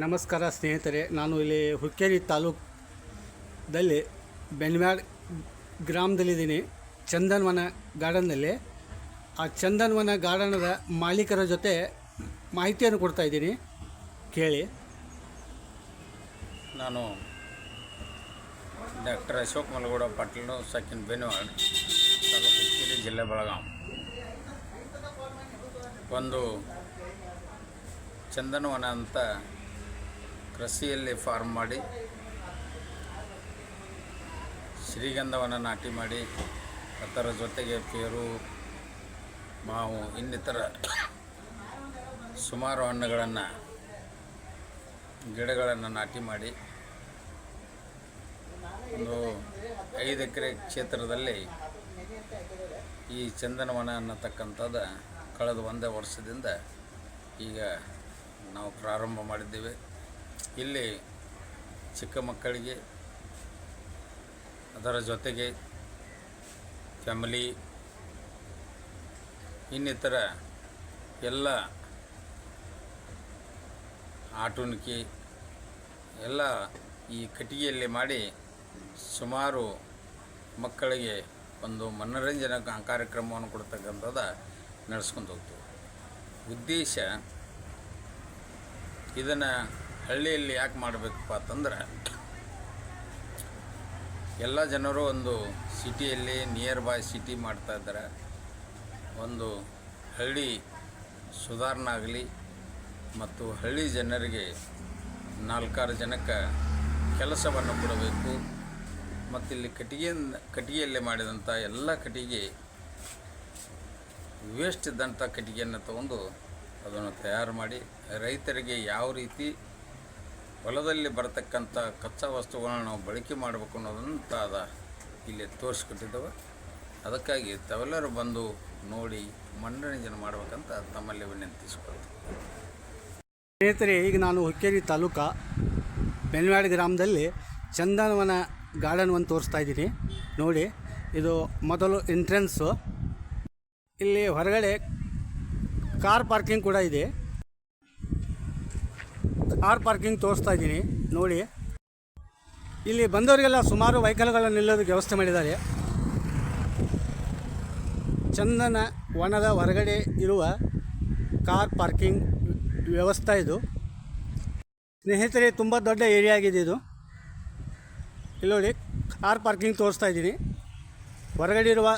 ನಮಸ್ಕಾರ ಸ್ನೇಹಿತರೆ, ನಾನು ಇಲ್ಲಿ ಹುಕ್ಕೇರಿ ತಾಲೂಕದಲ್ಲಿ ಬೆನ್ಮ್ಯಾಡ್ ಗ್ರಾಮದಲ್ಲಿದ್ದೀನಿ. ಚಂದನವನ ಗಾರ್ಡನ್ನಲ್ಲಿ. ಆ ಚಂದನವನ ಗಾರ್ಡನದ ಮಾಲೀಕರ ಜೊತೆ ಮಾಹಿತಿಯನ್ನು ಕೊಡ್ತಾಯಿದ್ದೀನಿ, ಕೇಳಿ. ನಾನು ಡಾಕ್ಟರ್ ಅಶೋಕ್ ಮಲಗೌಡ ಪಾಟೀಲ್, ಸೆಕೆಂಡ್ ಬೆನ್ಮ್ಯಾಡ್ ತಾಲೂಕು ಹುಕ್ಕೇರಿ ಜಿಲ್ಲೆ ಬೆಳಗಾಂ. ಒಂದು ಚಂದನವನ ಅಂತ ಕೃಷಿಯಲ್ಲಿ ಫಾರ್ಮ್ ಮಾಡಿ ಶ್ರೀಗಂಧವನ್ನು ನಾಟಿ ಮಾಡಿ ಅದರ ಜೊತೆಗೆ ಪೇರು, ಮಾವು ಇನ್ನಿತರ ಸುಮಾರು ಹಣ್ಣುಗಳನ್ನು ಗಿಡಗಳನ್ನು ನಾಟಿ ಮಾಡಿ ಒಂದು 5 ಎಕರೆ ಕ್ಷೇತ್ರದಲ್ಲಿ ಈ ಚಂದನವನ ಅನ್ನತಕ್ಕಂಥದ್ದು ಕಳೆದ 1 ವರ್ಷದಿಂದ ಈಗ ನಾವು ಪ್ರಾರಂಭ ಮಾಡಿದ್ದೇವೆ. ಇಲ್ಲಿ ಚಿಕ್ಕ ಮಕ್ಕಳಿಗೆ, ಅದರ ಜೊತೆಗೆ ಫ್ಯಾಮಿಲಿ, ಇನ್ನಿತರ ಎಲ್ಲ ಆಟುಣಿಕೆ ಎಲ್ಲ ಈ ಕಟ್ಟಿಗೆಯಲ್ಲಿ ಮಾಡಿ ಸುಮಾರು ಮಕ್ಕಳಿಗೆ ಒಂದು ಮನೋರಂಜನಾ ಕಾರ್ಯಕ್ರಮವನ್ನು ಕೊಡ್ತಕ್ಕಂಥದ್ದು ನಡೆಸ್ಕೊಂಡು ಹೋಗ್ತೀವಿ. ಉದ್ದೇಶ ಇದನ್ನು ಹಳ್ಳಿಯಲ್ಲಿ ಯಾಕೆ ಮಾಡಬೇಕಪ್ಪ ಅಂತಂದ್ರೆ, ಎಲ್ಲ ಜನರು ಒಂದು ಸಿಟಿಯಲ್ಲಿ ನಿಯರ್ ಬೈ ಸಿಟಿ ಮಾಡ್ತಾಯಿದ್ದಾರೆ. ಒಂದು ಹಳ್ಳಿ ಸುಧಾರಣೆ ಆಗಲಿ ಮತ್ತು ಹಳ್ಳಿ ಜನರಿಗೆ 4-6 ಜನಕ್ಕೆ ಕೆಲಸವನ್ನು ಕೊಡಬೇಕು. ಮತ್ತು ಇಲ್ಲಿ ಕಟ್ಟಿಗೆಯಲ್ಲಿ ಮಾಡಿದಂಥ ಎಲ್ಲ ಕಟ್ಟಿಗೆ ವೇಸ್ಟ್ ಇದ್ದಂಥ ಕಟ್ಟಿಗೆಯನ್ನು ತಗೊಂಡು ಅದನ್ನು ತಯಾರು ಮಾಡಿ ರೈತರಿಗೆ ಯಾವ ರೀತಿ ಹೊಲದಲ್ಲಿ ಬರತಕ್ಕಂಥ ಕಚ್ಚಾ ವಸ್ತುಗಳನ್ನು ನಾವು ಬಳಕೆ ಮಾಡಬೇಕು ಅನ್ನೋದಂತ ಇಲ್ಲಿ ತೋರಿಸ್ಕೊಟ್ಟಿದ್ದೇವೆ. ಅದಕ್ಕಾಗಿ ತಾವೆಲ್ಲರೂ ಬಂದು ನೋಡಿ ಮನೋರಂಜನೆ ಮಾಡಬೇಕಂತ ತಮ್ಮಲ್ಲಿ ವಿನಂತಿಸಿಕೊಳ್ತೀವಿ. ಸ್ನೇಹಿತರೆ, ಈಗ ನಾನು ಹುಕ್ಕೇರಿ ತಾಲೂಕು ಬೆನ್ಮ್ಯಾಡ್ ಗ್ರಾಮದಲ್ಲಿ ಚಂದನವನ ಗಾರ್ಡನ್ ಒಂದು ತೋರಿಸ್ತಾ ಇದ್ದೀನಿ, ನೋಡಿ. ಇದು ಮೊದಲು ಎಂಟ್ರೆನ್ಸು. ಇಲ್ಲಿ ಹೊರಗಡೆ ಕಾರ್ ಪಾರ್ಕಿಂಗ್ ಕೂಡ ಇದೆ. ಕಾರ್ ಪಾರ್ಕಿಂಗ್ ತೋರಿಸ್ತಾ ಇದ್ದೀನಿ, ನೋಡಿ. ಇಲ್ಲಿ ಬಂದವರಿಗೆಲ್ಲ ಸುಮಾರು ವೆಹಿಕಲ್ಗಳನ್ನು ನಿಲ್ಲೋದಕ್ಕೆ ವ್ಯವಸ್ಥೆ ಮಾಡಿದ್ದಾರೆ. ಚಂದನ ವನದ ಹೊರಗಡೆ ಇರುವ ಕಾರ್ ಪಾರ್ಕಿಂಗ್ ವ್ಯವಸ್ಥೆ ಇದು. ಸ್ನೇಹಿತರೆ, ತುಂಬ ದೊಡ್ಡ ಏರಿಯಾ ಆಗಿದೆ ಇದು. ಇಲ್ಲಿ ನೋಡಿ, ಕಾರ್ ಪಾರ್ಕಿಂಗ್ ತೋರಿಸ್ತಾ ಇದ್ದೀನಿ. ಹೊರಗಡೆ ಇರುವ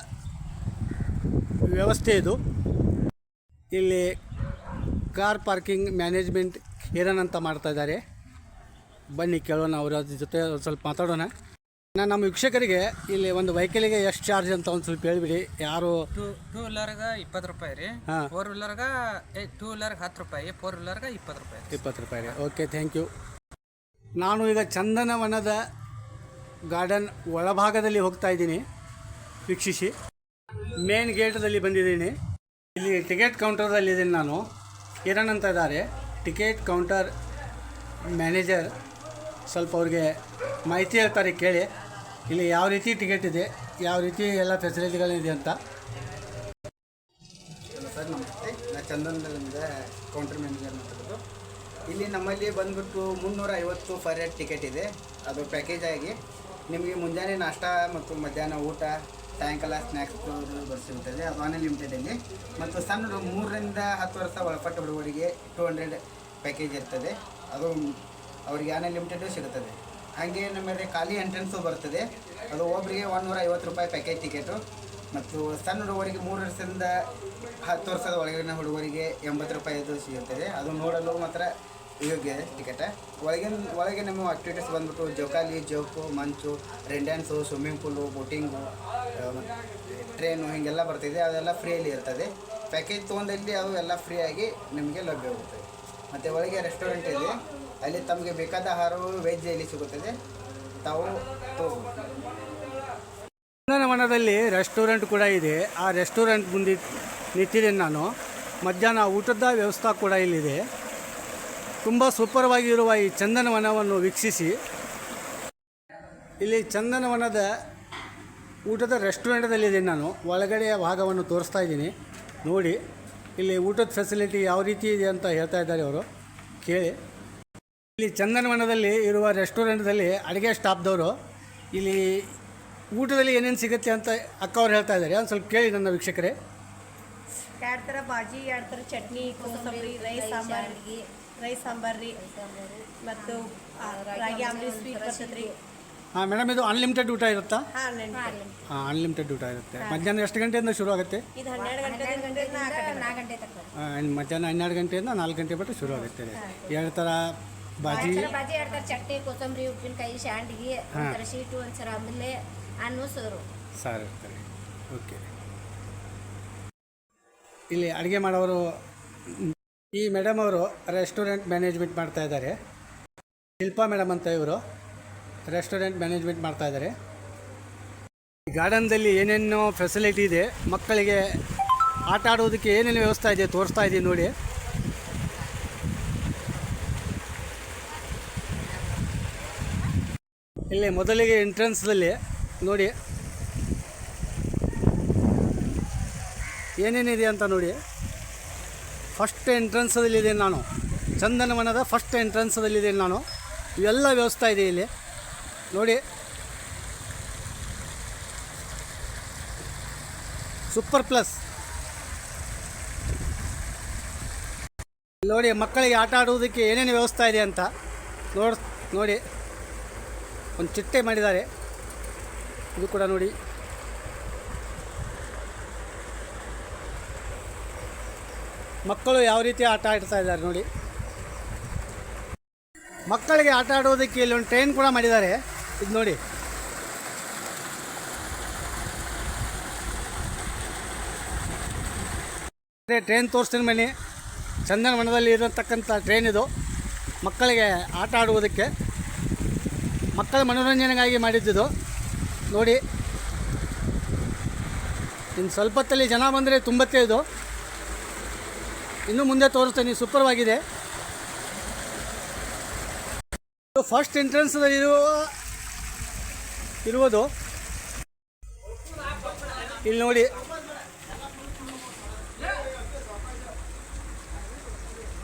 ವ್ಯವಸ್ಥೆ ಇದು. ಇಲ್ಲಿ ಕಾರ್ ಪಾರ್ಕಿಂಗ್ ಮ್ಯಾನೇಜ್ಮೆಂಟ್ ಹಿರನ್ ಅಂತ ಮಾಡ್ತಾ ಇದ್ದಾರೆ. ಬನ್ನಿ ಕೇಳೋಣ, ಅವರ ಜೊತೆ ಸ್ವಲ್ಪ ಮಾತಾಡೋಣ. ನಾನು ನಮ್ಮ ವೀಕ್ಷಕರಿಗೆ ಇಲ್ಲಿ ಒಂದು ವೆಹಿಕಲಿಗೆ ಎಷ್ಟು ಚಾರ್ಜ್ ಅಂತ ಒಂದು ಸ್ವಲ್ಪ ಹೇಳಿಬಿಡಿ. ಯಾರು ಟೂ ವೀಲರ್ಗೆ 20 ರೂಪಾಯಿ ರೀ, 4 ವೀಲರ್ಗೆ 2 ವೀಲರ್ಗೆ 10 ರೂಪಾಯಿ, 4 ವೀಲರ್ಗೆ 20 ರೂಪಾಯಿ. 20 ರೂಪಾಯಿ ರೀ. Okay, thank you. ನಾನು ಈಗ ಚಂದನವನದ ಗಾರ್ಡನ್ ಒಳಭಾಗದಲ್ಲಿ ಹೋಗ್ತಾ ಇದ್ದೀನಿ, ವೀಕ್ಷಿಸಿ. ಮೇನ್ ಗೇಟಲ್ಲಿ ಬಂದಿದ್ದೀನಿ. ಇಲ್ಲಿ ಟಿಕೆಟ್ ಕೌಂಟರ್ದಲ್ಲಿದ್ದೀನಿ ನಾನು. ಕಿರಣ್ ಅಂತ ಇದ್ದಾರೆ, ಟಿಕೆಟ್ ಕೌಂಟರ್ ಮ್ಯಾನೇಜರ್. ಸ್ವಲ್ಪ ಅವ್ರಿಗೆ ಮಾಹಿತಿ ಹೇಳ್ತಾರೆ, ಕೇಳಿ. ಇಲ್ಲಿ ಯಾವ ರೀತಿ ಟಿಕೆಟ್ ಇದೆ, ಯಾವ ರೀತಿ ಎಲ್ಲ ಫೆಸಿಲಿಟಿಗಳಿದೆ ಅಂತ. ಸರ್ ನಮಸ್ತೆ, ನಾನು ಚಂದನದಿಂದ ಕೌಂಟರ್ ಮ್ಯಾನೇಜರ್ ಮಾತಾಡೋದು. ಇಲ್ಲಿ ನಮ್ಮಲ್ಲಿ ಬಂದ್ಬಿಟ್ಟು 350 ಪರ್ ಹೆಡ್ ಟಿಕೆಟ್ ಇದೆ. ಅದು ಪ್ಯಾಕೇಜ್ ಆಗಿ ನಿಮಗೆ ಮುಂಜಾನೆ ನಾಷ್ಟ ಮತ್ತು ಮಧ್ಯಾಹ್ನ ಊಟ, ಸಾಯಂಕಾಲ ಸ್ನ್ಯಾಕ್ಸ್ ಬರ್ಸಿರ್ತದೆ. ಅದು ಅನ್ಲಿಮಿಟೆಡಲ್ಲಿ. ಮತ್ತು ಸಣ್ಣ 3 ರಿಂದ 10 ವರ್ಷ ಒಳಪಟ್ಟ ಹುಡುಗರಿಗೆ 200 ಪ್ಯಾಕೇಜ್ ಇರ್ತದೆ. ಅದು ಅವರಿಗೆ ಅನ್ಲಿಮಿಟೆಡ್ ಸಿಗುತ್ತದೆ. ಹಾಗೆ ನಮ್ಮಲ್ಲಿ ಖಾಲಿ ಎಂಟ್ರೆನ್ಸು ಬರ್ತದೆ. ಅದು ಒಬ್ಬರಿಗೆ 150 ರೂಪಾಯಿ ಪ್ಯಾಕೇಜ್ ಟಿಕೆಟು. ಮತ್ತು ಸಣ್ಣ ಹುಡುಗರಿಗೆ 3 ವರ್ಷದಿಂದ 10 ವರ್ಷದ ಒಳಗಿನ ಹುಡುಗರಿಗೆ 80 ರೂಪಾಯಿದು ಸಿಗುತ್ತದೆ. ಅದು ನೋಡಲು ಮಾತ್ರ ಯೋಗ್ಯ ಟಿಕೆಟ. ಒಳಗೆ ನಮ್ಮ ಆಕ್ಟಿವಿಟೀಸ್ ಬಂದ್ಬಿಟ್ಟು ಜೋಕಾಲಿ, ಜೋಕು, ಮಂಚು, rain dance, swimming pool, boating, train ಹೀಗೆಲ್ಲ ಬರ್ತಿದೆ. ಅದೆಲ್ಲ ಫ್ರೀಯಲ್ಲಿ ಇರ್ತದೆ. ಪ್ಯಾಕೇಜ್ ತೊಗೊಂಡಲ್ಲಿ ಅದು ಎಲ್ಲ ಫ್ರೀಯಾಗಿ ನಿಮಗೆ ಲಭ್ಯವಾಗುತ್ತದೆ. ಮತ್ತು ಒಳಗೆ ರೆಸ್ಟೋರೆಂಟ್ ಇದೆ. ಅಲ್ಲಿ ತಮಗೆ ಬೇಕಾದ ಆಹಾರವು ವೆಜ್ ಇಲ್ಲಿ ಸಿಗುತ್ತದೆ, ತಾವು ತಗೋಬೋದು. ಚಂದನವನದಲ್ಲಿ ರೆಸ್ಟೋರೆಂಟ್ ಕೂಡ ಇದೆ. ಆ ರೆಸ್ಟೋರೆಂಟ್ ಮುಂದೆ ನಿಂತಿದ್ದೀನಿ ನಾನು. ಮಧ್ಯಾಹ್ನ ಊಟದ ವ್ಯವಸ್ಥೆ ಕೂಡ ಇಲ್ಲಿದೆ. ತುಂಬ ಸೂಪರ್ವಾಗಿರುವ ಈ ಚಂದನವನವನ್ನು ವೀಕ್ಷಿಸಿ. ಇಲ್ಲಿ ಚಂದನವನದ ಊಟದ ರೆಸ್ಟೋರೆಂಟಲ್ಲಿದ್ದೀನಿ ನಾನು. ಒಳಗಡೆಯ ಭಾಗವನ್ನು ತೋರಿಸ್ತಾ ಇದ್ದೀನಿ, ನೋಡಿ. ಇಲ್ಲಿ ಊಟದ ಫೆಸಿಲಿಟಿ ಯಾವ ರೀತಿ ಇದೆ ಅಂತ ಹೇಳ್ತಾ ಇದ್ದಾರೆ ಅವರು, ಕೇಳಿ. ಇಲ್ಲಿ ಚಂದನವನದಲ್ಲಿ ಇರುವ ರೆಸ್ಟೋರೆಂಟ್ದಲ್ಲಿ ಅಡುಗೆ ಸ್ಟಾಫ್ದವರು ಇಲ್ಲಿ ಊಟದಲ್ಲಿ ಏನೇನು ಸಿಗುತ್ತೆ ಅಂತ ಅಕ್ಕ ಅವ್ರು ಹೇಳ್ತಾ ಇದ್ದಾರೆ. ಒಂದು ಸ್ವಲ್ಪ ಕೇಳಿ ನನ್ನ ವೀಕ್ಷಕರೇ. ಎರಡು ಥರ ಭಾಜಿ, ಎರಡು ಥರ ಚಟ್ನಿ, ಕೋಸಂಬರಿ, ರೈಸ್ ಸಾಂಬಾರು ರೀ, ಮತ್ತು ರಾಗಿ ಆಮ್ಲಿ ಸ್ವೀಟ್ ಬರ್ತದೆ ರೀ. ಹಾಂ ಮೇಡಮ್, ಇದು ಅನ್ಲಿಮಿಟೆಡ್ ಊಟ ಇರುತ್ತಾ? ಹಾಂ ಅನ್ಲಿಮಿಟೆಡ್ ಊಟ ಇರುತ್ತೆ. ಮಧ್ಯಾಹ್ನ ಎಷ್ಟು ಗಂಟೆಯಿಂದ ಶುರು ಆಗುತ್ತೆ? ಇದು 12 ಗಂಟೆ ಮಧ್ಯಾಹ್ನ 12 ಗಂಟೆಯಿಂದ 4 ಗಂಟೆ ಬಿಟ್ಟು ಶುರು ಆಗುತ್ತೆ. ಎರಡು ಥರ ಭಾಜಿ, ಎರಡು ಥರ ಚಟ್ನಿ, ಕೊತ್ತಂಬರಿ, ಉಪ್ಪಿನಕಾಯಿ, ಶಾಂಡ್ಗಿ, ಒಂಥರ ಶೀಟು, ಒಂಥರ ಆಮೇಲೆ ಅನ್ನ ಸಾರು ಇರ್ತಾರೆ. ಓಕೆ. ಇಲ್ಲಿ ಅಡುಗೆ ಮಾಡೋರು ಈ ಮೇಡಮ್ ಅವರು ರೆಸ್ಟೋರೆಂಟ್ ಮ್ಯಾನೇಜ್ಮೆಂಟ್ ಮಾಡ್ತಾ ಇದ್ದಾರೆ. ಶಿಲ್ಪಾ ಮೇಡಮ್ ಅಂತ ಇವರು ರೆಸ್ಟೋರೆಂಟ್ ಮ್ಯಾನೇಜ್ಮೆಂಟ್ ಮಾಡ್ತಾ ಇದ್ದಾರೆ. ಈ ಗಾರ್ಡನ್ದಲ್ಲಿ ಏನೇನು ಫೆಸಿಲಿಟಿ ಇದೆ, ಮಕ್ಕಳಿಗೆ ಆಟ ಆಡೋದಕ್ಕೆ ಏನೇನು ವ್ಯವಸ್ಥೆ ಇದೆ ತೋರಿಸ್ತಾ ಇದ್ದೀನಿ ನೋಡಿ. ಇಲ್ಲಿ ಮೊದಲಿಗೆ ಎಂಟ್ರೆನ್ಸ್ದಲ್ಲಿ ನೋಡಿ ಏನೇನಿದೆ ಅಂತ ನೋಡಿ. ಫಸ್ಟ್ ಎಂಟ್ರೆನ್ಸದಲ್ಲಿದೆ ನಾನು, ಚಂದನವನದ ಫಸ್ಟ್ ಎಂಟ್ರೆನ್ಸದಲ್ಲಿದೆ ನಾನು. ಇವೆಲ್ಲ ವ್ಯವಸ್ಥೆ ಇದೆ ಇಲ್ಲಿ ನೋಡಿ. ಸೂಪರ್ ಪ್ಲಸ್ ನೋಡಿ, ಮಕ್ಕಳಿಗೆ ಆಟ ಆಡುವುದಕ್ಕೆ ಏನೇನು ವ್ಯವಸ್ಥೆ ಇದೆ ಅಂತ ನೋಡಿ. ಒಂದು ಚಿಟ್ಟೆ ಮಾಡಿದ್ದಾರೆ, ಇದು ಕೂಡ ನೋಡಿ. ಮಕ್ಕಳು ಯಾವ ರೀತಿ ಆಟ ಆಡ್ತಾ ಇದ್ದಾರೆ ನೋಡಿ. ಮಕ್ಕಳಿಗೆ ಆಟ ಆಡೋದಕ್ಕೆ ಇಲ್ಲಿ ಒಂದು ಟ್ರೈನ್ ಕೂಡ ಮಾಡಿದ್ದಾರೆ, ಇದು ನೋಡಿ. ಟ್ರೈನ್ ತೋರಿಸ್ತೀನಿ ಬನ್ನಿ. ಚಂದನವನದಲ್ಲಿ ಇರತಕ್ಕಂಥ ಟ್ರೈನ್ ಇದು. ಮಕ್ಕಳಿಗೆ ಆಟ ಆಡುವುದಕ್ಕೆ, ಮಕ್ಕಳ ಮನೋರಂಜನೆಗಾಗಿ ಮಾಡಿದ್ದಿದ್ದು ನೋಡಿ. ಇನ್ನು ಸ್ವಲ್ಪ ಹೊತ್ತಲ್ಲಿ ಜನ ಬಂದರೆ ತುಂಬತ್ತೆ ಇದು. ಇನ್ನು ಮುಂದೆ ತೋರಿಸ್ತೀನಿ, ಸೂಪರ್ವಾಗಿದೆ. ಫಸ್ಟ್ ಎಂಟ್ರೆನ್ಸಲ್ಲಿ ಇರುವುದು ಇಲ್ಲಿ ನೋಡಿ.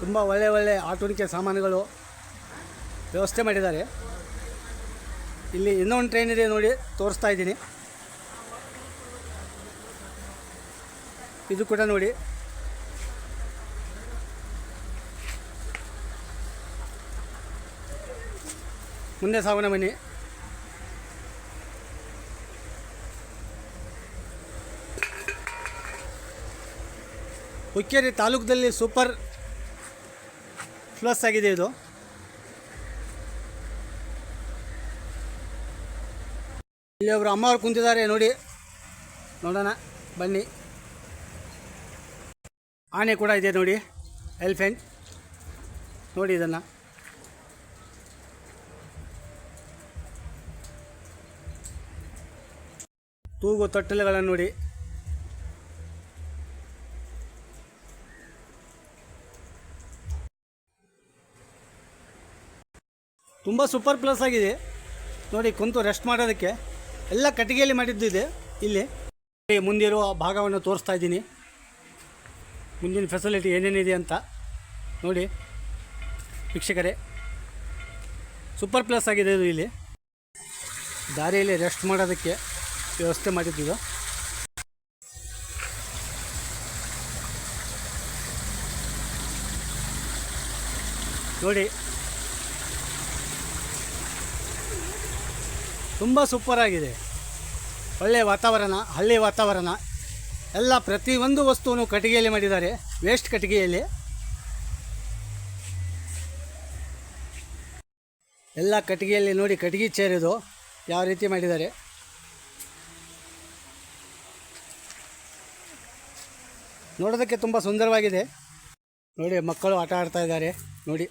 ತುಂಬ ಒಳ್ಳೆ ಆಟೋಣಿಕೆ ಸಾಮಾನುಗಳು ವ್ಯವಸ್ಥೆ ಮಾಡಿದ್ದಾರೆ. ಇಲ್ಲಿ ಇನ್ನೊಂದು ಟ್ರೈನ್ ಇದೆ ನೋಡಿ, ತೋರಿಸ್ತಾ ಇದ್ದೀನಿ. ಇದು ಕೂಡ ನೋಡಿ. ಮುಂದೆ ಸಾಗೋಣ ಬನ್ನಿ. ಹುಕ್ಕೇರಿ ತಾಲೂಕದಲ್ಲಿ ಸೂಪರ್ ಪ್ಲಸ್ ಆಗಿದೆ ಇದು. ಇಲ್ಲಿ ಒಬ್ಬರು ಅಮ್ಮವ್ರು ಕುಂತಿದ್ದಾರೆ ನೋಡಿ, ನೋಡೋಣ ಬನ್ನಿ. ಆನೆ ಕೂಡ ಇದೆ ನೋಡಿ, ಎಲಿಫೆಂಟ್ ನೋಡಿ. ಇದನ್ನು ತೂಗು ತೊಟ್ಟಲುಗಳನ್ನು ನೋಡಿ. ತುಂಬ ಸೂಪರ್ ಪ್ಲಸ್ ಆಗಿದೆ ನೋಡಿ. ಕುಂತು ರೆಸ್ಟ್ ಮಾಡೋದಕ್ಕೆ ಎಲ್ಲ ಕಟ್ಟಿಗೆಯಲ್ಲಿ ಮಾಡಿದ್ದಿದೆ. ಇಲ್ಲಿ ಮುಂದಿರುವ ಭಾಗವನ್ನು ತೋರಿಸ್ತಾ ಇದ್ದೀನಿ, ಮುಂದಿನ ಫೆಸಿಲಿಟಿ ಏನೇನಿದೆ ಅಂತ ನೋಡಿ ವೀಕ್ಷಕರೇ. ಸೂಪರ್ ಪ್ಲಸ್ ಆಗಿದೆ ಇದು. ಇಲ್ಲಿ ದಾರಿಯಲ್ಲಿ ರೆಸ್ಟ್ ಮಾಡೋದಕ್ಕೆ ವ್ಯವಸ್ಥೆ ಮಾಡಿದ್ದು ನೋಡಿ. ತುಂಬ ಸೂಪರ್ ಆಗಿದೆ. ಒಳ್ಳೆಯ ವಾತಾವರಣ, ಹಳ್ಳಿ ವಾತಾವರಣ. ಎಲ್ಲ ಪ್ರತಿಯೊಂದು ವಸ್ತುವನ್ನು ಕಟ್ಟಿಗೆಯಲ್ಲಿ ಮಾಡಿದ್ದಾರೆ, ವೇಸ್ಟ್ ಕಟ್ಟಿಗೆಯಲ್ಲಿ. ಎಲ್ಲ ಕಟ್ಟಿಗೆಯಲ್ಲಿ ನೋಡಿ, ಕಟ್ಟಿಗೆ ಚೇರ್ ಇದು ಯಾವ ರೀತಿ ಮಾಡಿದ್ದಾರೆ. ನೋಡೋದಕ್ಕೆ ತುಂಬ ಸುಂದರವಾಗಿದೆ ನೋಡಿ. ಮಕ್ಕಳು ಆಟ ಆಡ್ತಾ ಇದ್ದಾರೆ ನೋಡಿ.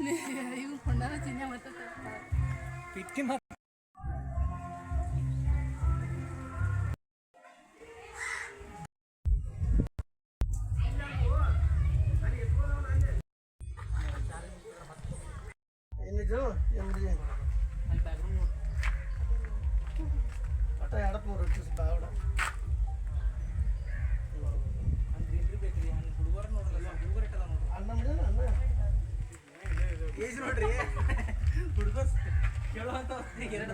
ಇವ್ ಕೊಂಡಾರ ಚಿನ್ನ ಮತ್ತೆ ಪಿಟ್ಟಿ ಏನಿದು ಎಂಬುದು ಒಟ್ಟ ಎಡಪ್ ರೊಟ್ಟಿ ಬಾವಡ ಅನ್ನ ಮಾಡಿಲ್ಲ ಅನ್ನ ಏಜ್ ನೋಡ್ರಿ ಹುಡುಗರು ಕೇಳುವಂತ ಬೇಡ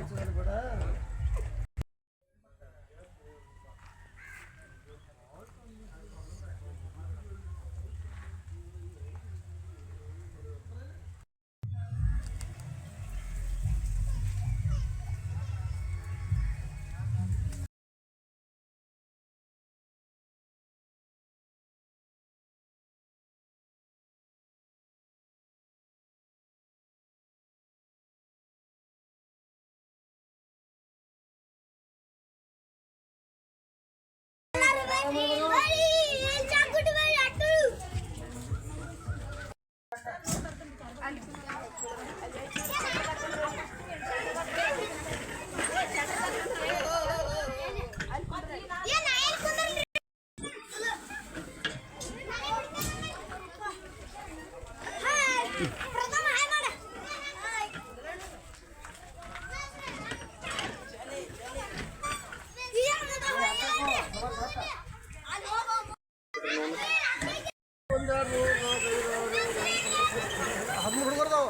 ಹುಡುಗರ್ದಾವ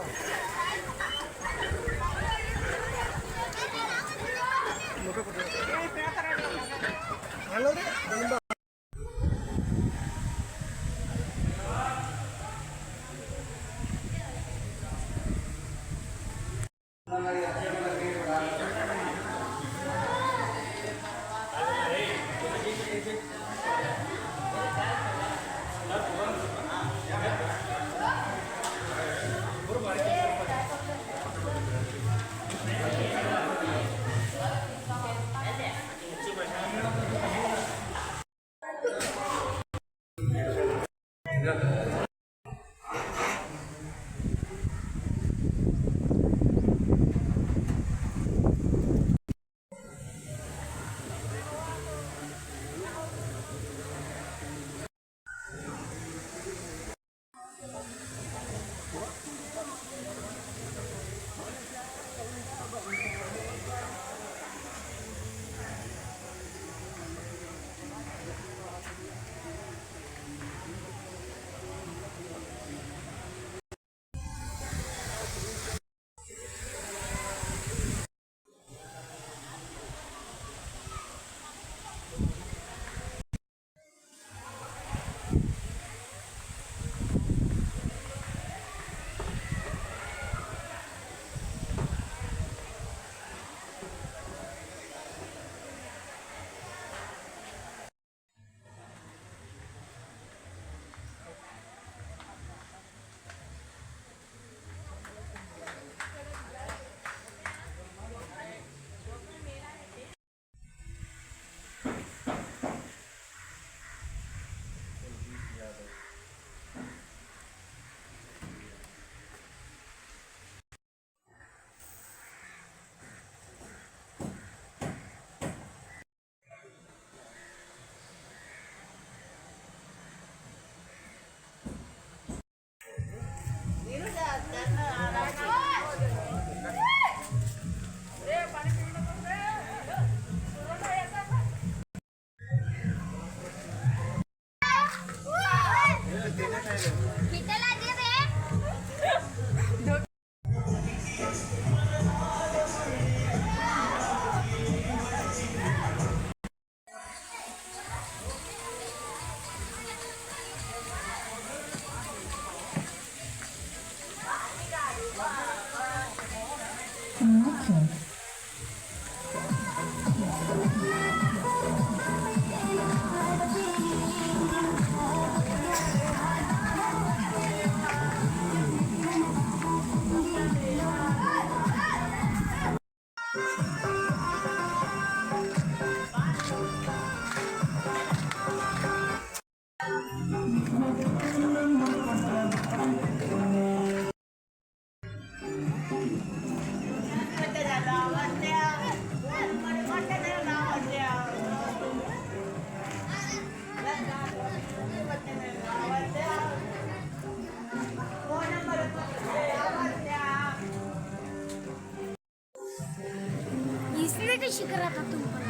ಶಿಖರ ತುಂಬ